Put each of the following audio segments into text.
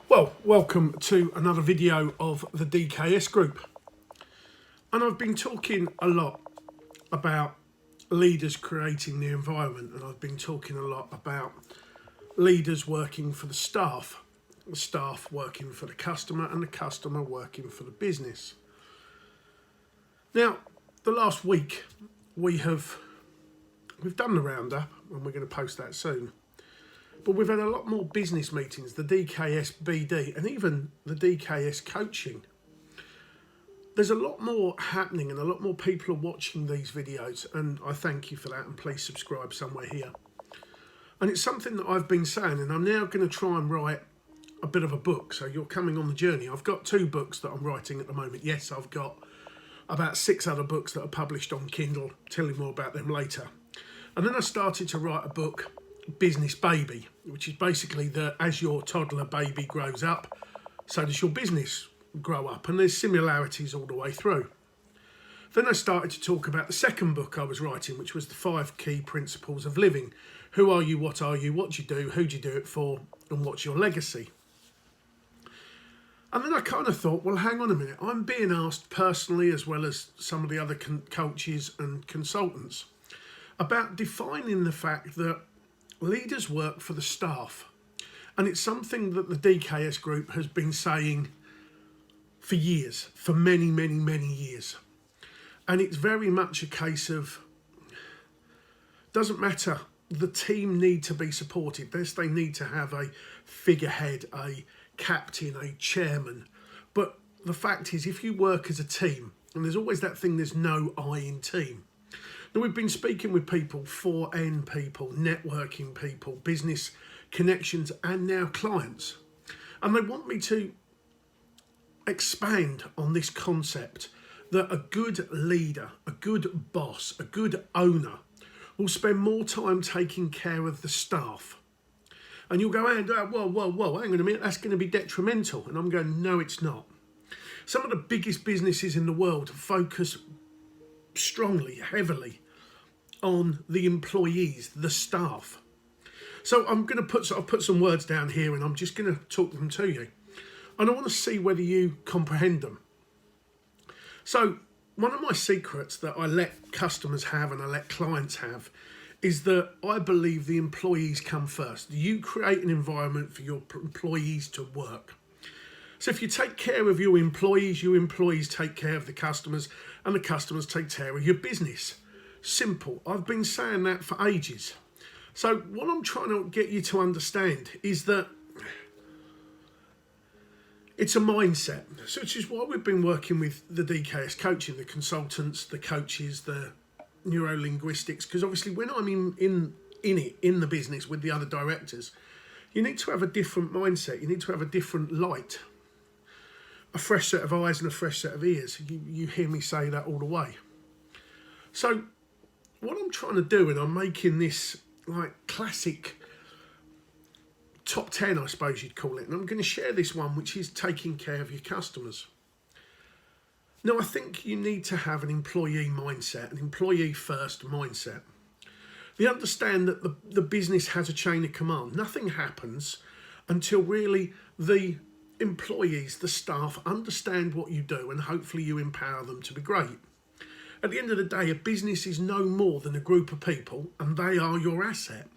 Well, welcome to another video of the DKS group. And I've been talking a lot about leaders creating the environment, and I've been talking a lot about leaders working for the staff working for the customer, and the customer working for the business. Now, the last week we've done the roundup, and we're going to post that soon. But we've had a lot more business meetings, the DKS BD, and even the DKS coaching. There's a lot more happening and a lot more people are watching these videos, and I thank you for that, and please subscribe somewhere here. And it's something that I've been saying, and I'm now going to try and write a bit of a book, so you're coming on the journey. I've got 2 books that I'm writing at the moment. Yes, I've got about 6 other books that are published on Kindle. Tell you more about them later. And then I started to write a book, Business Baby, which is basically that as your toddler baby grows up, so does your business grow up, and there's similarities all the way through. Then I started to talk about the second book I was writing, which was the 5 key principles of living. Who are you, what do you do, who do you do it for, and what's your legacy? And then I kind of thought, well, hang on a minute, I'm being asked personally, as well as some of the other coaches and consultants, about defining the fact that leaders work for the staff. And it's something that the DKS group has been saying for years, for many, many, many years. And it's very much a case of, doesn't matter, the team need to be supported. They need to have a figurehead, a captain, a chairman. But the fact is, if you work as a team, and there's always that thing, there's no I in team. Now, we've been speaking with people, 4N people, networking people, business connections, and now clients. And they want me to expand on this concept that a good leader, a good boss, a good owner will spend more time taking care of the staff. And you'll go, whoa, hang on a minute, that's going to be detrimental. And I'm going, no, it's not. Some of the biggest businesses in the world focus strongly, heavily on the employees, the staff. So I'm going to I've put some words down here, and I'm just going to talk them to you. And I want to see whether you comprehend them. So one of my secrets that I let customers have and I let clients have is that I believe the employees come first. You create an environment for your employees to work. So if you take care of your employees take care of the customers, and the customers take care of your business. Simple. I've been saying that for ages. So what I'm trying to get you to understand is that it's a mindset. So which is why we've been working with the DKS coaching, the consultants, the coaches, the neuro-linguistics, because obviously when I'm in the business with the other directors, you need to have a different mindset. You need to have a different light, a fresh set of eyes and a fresh set of ears. You hear me say that all the way. So what I'm trying to do, and I'm making this like classic top 10, I suppose you'd call it, and I'm going to share this one, which is taking care of your customers. Now, I think you need to have an employee mindset, an employee first mindset. They understand that the business has a chain of command. Nothing happens until really the employees, the staff, understand what you do, and hopefully you empower them to be great. At the end of the day, a business is no more than a group of people, and they are your asset.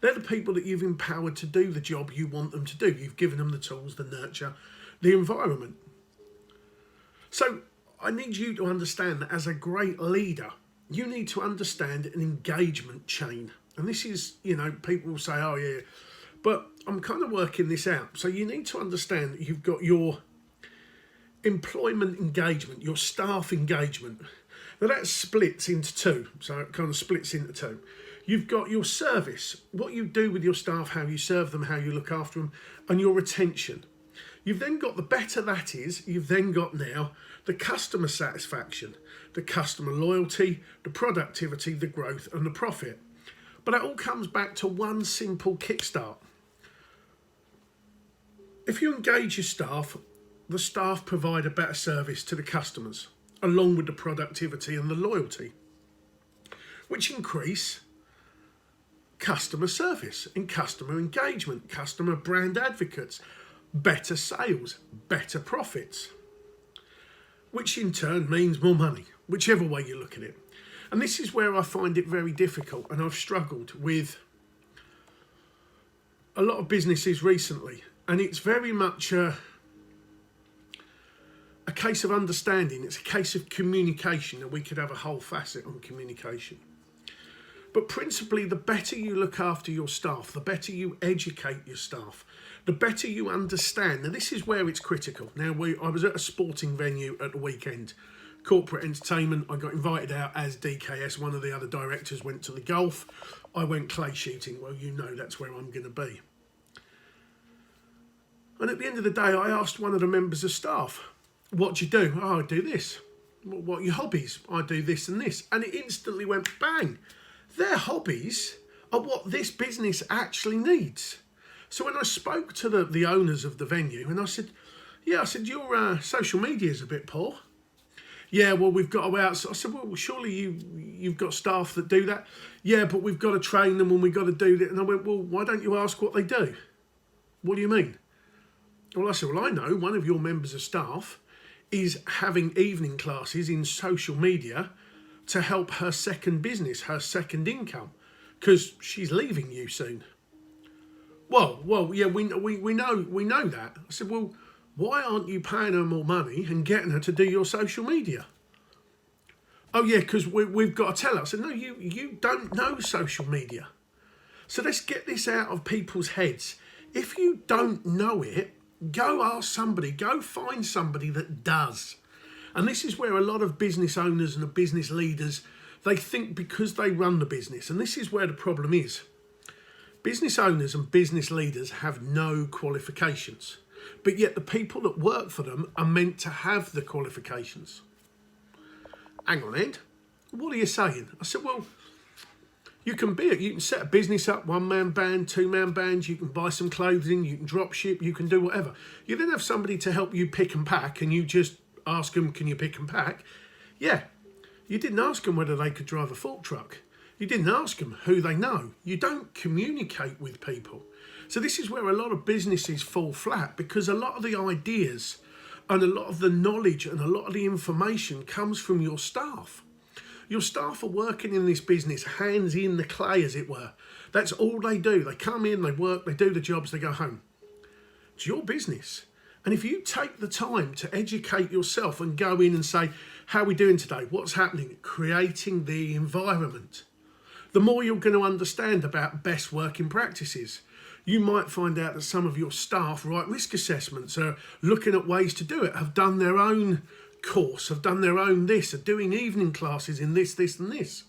They're the people that you've empowered to do the job you want them to do. You've given them the tools, the nurture, the environment. So I need you to understand that as a great leader, you need to understand an engagement chain. And this is, people will say, oh yeah, but I'm kind of working this out. So you need to understand that you've got your employment engagement, your staff engagement. Now that splits into 2. So it kind of splits into 2. You've got your service, what you do with your staff, how you serve them, how you look after them, and your retention. You've then got, the better that is, you've then got now the customer satisfaction, the customer loyalty, the productivity, the growth, and the profit. But it all comes back to one simple kickstart. If you engage your staff, the staff provide a better service to the customers, along with the productivity and the loyalty, which increase customer service and customer engagement, customer brand advocates, better sales, better profits, which in turn means more money, whichever way you look at it. And this is where I find it very difficult, and I've struggled with a lot of businesses recently, and it's very much a case of understanding. It's a case of communication, and we could have a whole facet on communication. But principally, the better you look after your staff, the better you educate your staff, the better you understand. Now, this is where it's critical. Now, I was at a sporting venue at the weekend, corporate entertainment. I got invited out as DKS. One of the other directors went to the golf. I went clay shooting. Well, you know that's where I'm going to be. And at the end of the day, I asked one of the members of staff, what do you do? Oh, I do this. What are your hobbies? I do this and this. And it instantly went bang. Their hobbies are what this business actually needs. So when I spoke to the owners of the venue, and I said, your social media is a bit poor. Yeah, well, we've got to outsource. I said, well, surely you've got staff that do that. Yeah, but we've got to train them and we've got to do that. And I went, well, why don't you ask what they do? What do you mean? Well, I said, well, I know one of your members of staff is having evening classes in social media to help her second business, her second income, because she's leaving you soon. Well, yeah, we know that. I said, well, why aren't you paying her more money and getting her to do your social media? Oh yeah, because we've got to tell her. I said, no, you don't know social media. So let's get this out of people's heads. If you don't know it, go ask somebody, go find somebody that does. And this is where a lot of business owners and the business leaders, they think because they run the business, and this is where the problem is. Business owners and business leaders have no qualifications, but yet the people that work for them are meant to have the qualifications. Hang on, Ed, what are you saying? I said, well, you can set a business up, one-man band, two-man bands, you can buy some clothing, you can drop ship, you can do whatever. You then have somebody to help you pick and pack, and you just ask them, can you pick and pack? Yeah. You didn't ask them whether they could drive a fork truck. You didn't ask them who they know. You don't communicate with people. So this is where a lot of businesses fall flat, because a lot of the ideas and a lot of the knowledge and a lot of the information comes from your staff. Your staff are working in this business, hands in the clay, as it were. That's all they do. They come in, they work, they do the jobs, they go home. It's your business. And if you take the time to educate yourself and go in and say, how are we doing today? What's happening? Creating the environment. The more you're going to understand about best working practices. You might find out that some of your staff write risk assessments, are looking at ways to do it, have done their own course, have done their own this, are doing evening classes in this, this and this.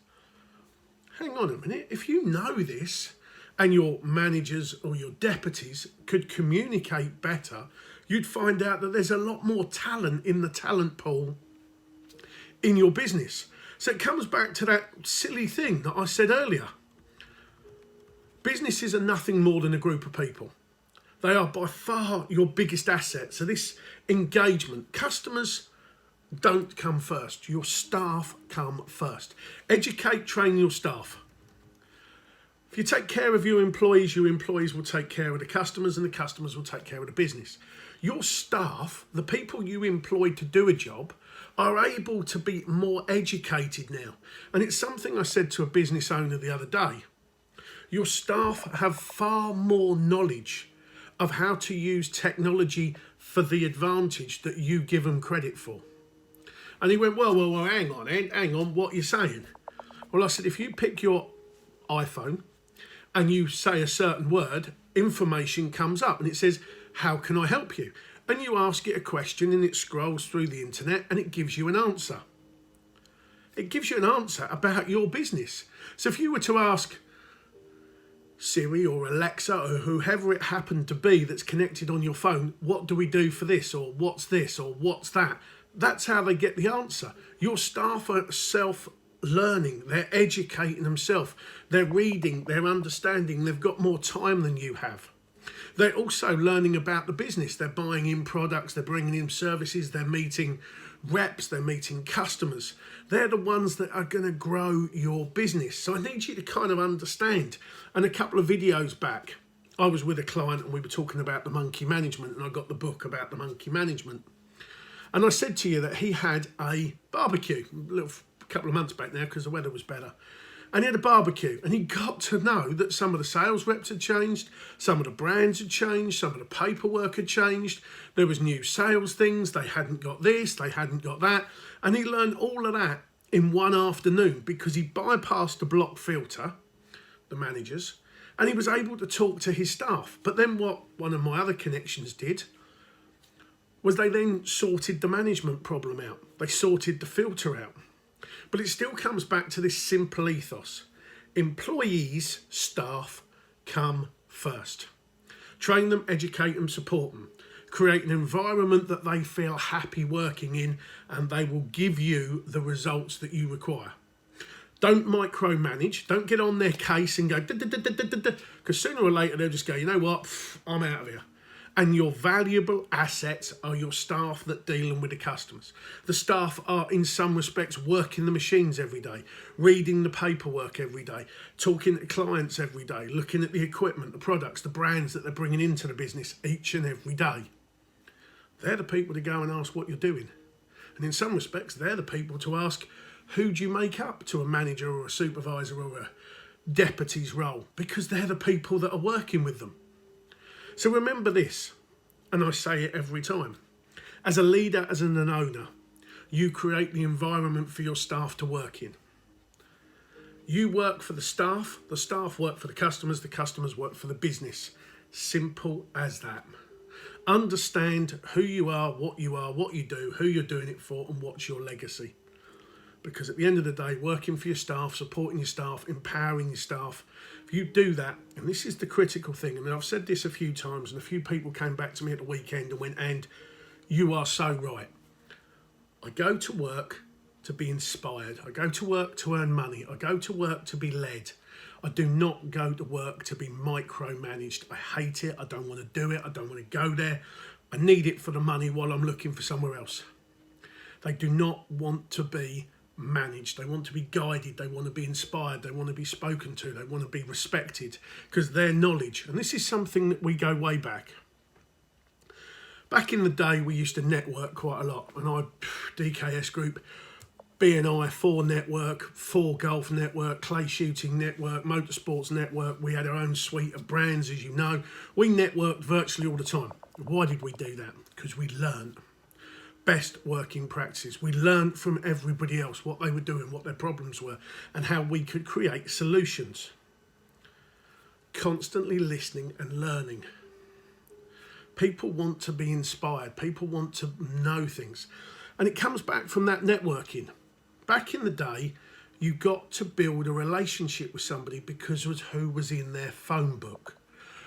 Hang on a minute. If you know this and your managers or your deputies could communicate better, you'd find out that there's a lot more talent in the talent pool in your business. So it comes back to that silly thing that I said earlier. Businesses are nothing more than a group of people. They are by far your biggest asset. So this engagement, customers don't come first. Your staff come first. Educate, train your staff. If you take care of your employees will take care of the customers, and the customers will take care of the business. Your staff, the people you employ to do a job, are able to be more educated now. And it's something I said to a business owner the other day. Your staff have far more knowledge of how to use technology for the advantage that you give them credit for. And he went, well, hang on, what are you saying? Well, I said, if you pick your iPhone and you say a certain word, information comes up and it says, how can I help you? And you ask it a question and it scrolls through the internet and it gives you an answer. It gives you an answer about your business. So if you were to ask Siri or Alexa or whoever it happened to be that's connected on your phone, what do we do for this, or what's this, or what's that? That's how they get the answer. Your staff are self-learning. They're educating themselves. They're reading. They're understanding. They've got more time than you have. They're also learning about the business. They're buying in products. They're bringing in services. They're meeting reps. They're meeting customers. They're the ones that are going to grow your business. So I need you to kind of understand. And a couple of videos back, I was with a client and we were talking about the monkey management, and I got the book about the monkey management. And I said to you that he had a barbecue a couple of months back now because the weather was better. And he had a barbecue, and he got to know that some of the sales reps had changed, some of the brands had changed, some of the paperwork had changed. There was new sales things. They hadn't got this, they hadn't got that. And he learned all of that in one afternoon because he bypassed the block filter, the managers, and he was able to talk to his staff. But then what one of my other connections did was they then sorted the management problem out. They sorted the filter out. But it still comes back to this simple ethos. Employees, staff, come first. Train them, educate them, support them. Create an environment that they feel happy working in, and they will give you the results that you require. Don't micromanage. Don't get on their case and go, because sooner or later they'll just go, you know what, I'm out of here. And your valuable assets are your staff that dealing with the customers. The staff are, in some respects, working the machines every day, reading the paperwork every day, talking to clients every day, looking at the equipment, the products, the brands that they're bringing into the business each and every day. They're the people to go and ask what you're doing. And in some respects, they're the people to ask, who do you make up to a manager or a supervisor or a deputy's role? Because they're the people that are working with them. So remember this, and I say it every time. As a leader, as an owner, you create the environment for your staff to work in. You work for the staff work for the customers work for the business. Simple as that. Understand who you are, what you do, who you're doing it for, and what's your legacy. Because at the end of the day, working for your staff, supporting your staff, empowering your staff, if you do that, and this is the critical thing, and I've said this a few times, and a few people came back to me at the weekend and went, and you are so right. I go to work to be inspired. I go to work to earn money. I go to work to be led. I do not go to work to be micromanaged. I hate it. I don't want to do it. I don't want to go there. I need it for the money while I'm looking for somewhere else. They do not want to be managed. They want to be guided. They want to be inspired. They want to be spoken to. They want to be respected because their knowledge, and this is something that we go way back. Back in the day, we used to network quite a lot, and DKS Group, B&I, 4 Network, 4 Golf Network, Clay Shooting Network, Motorsports Network. We had our own suite of brands, as you know. We networked virtually all the time. Why did we do that? Because we learned best working practices. We learned from everybody else what they were doing, what their problems were, and how we could create solutions. Constantly listening and learning. People want to be inspired. People want to know things. And it comes back from that networking. Back in the day, you got to build a relationship with somebody because of who was in their phone book,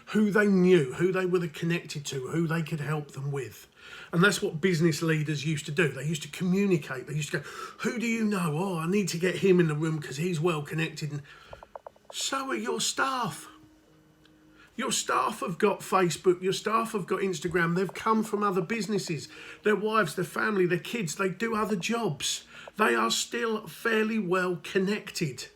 who they knew, who they were connected to, who they could help them with. And that's what business leaders used to do. They used to communicate. They used to go, who do you know? Oh, I need to get him in the room because he's well connected. And so are your staff. Your staff have got Facebook. Your staff have got Instagram. They've come from other businesses. Their wives, their family, their kids, they do other jobs. They are still fairly well connected.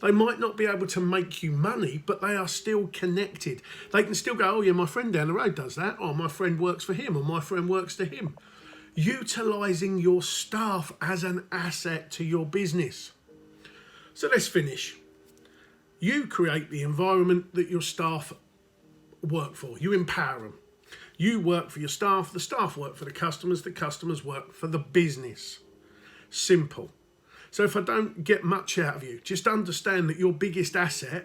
They might not be able to make you money, but they are still connected. They can still go, oh yeah, my friend down the road does that, or my friend works for him, or my friend works to him. Utilising your staff as an asset to your business. So let's finish. You create the environment that your staff work for. You empower them. You work for your staff, the staff work for the customers work for the business. Simple. So if I don't get much out of you, just understand that your biggest asset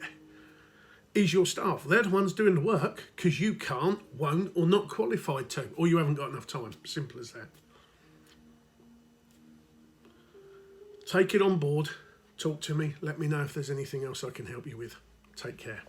is your staff. They're the ones doing the work because you can't, won't, or not qualified to, or you haven't got enough time. Simple as that. Take it on board. Talk to me. Let me know if there's anything else I can help you with. Take care.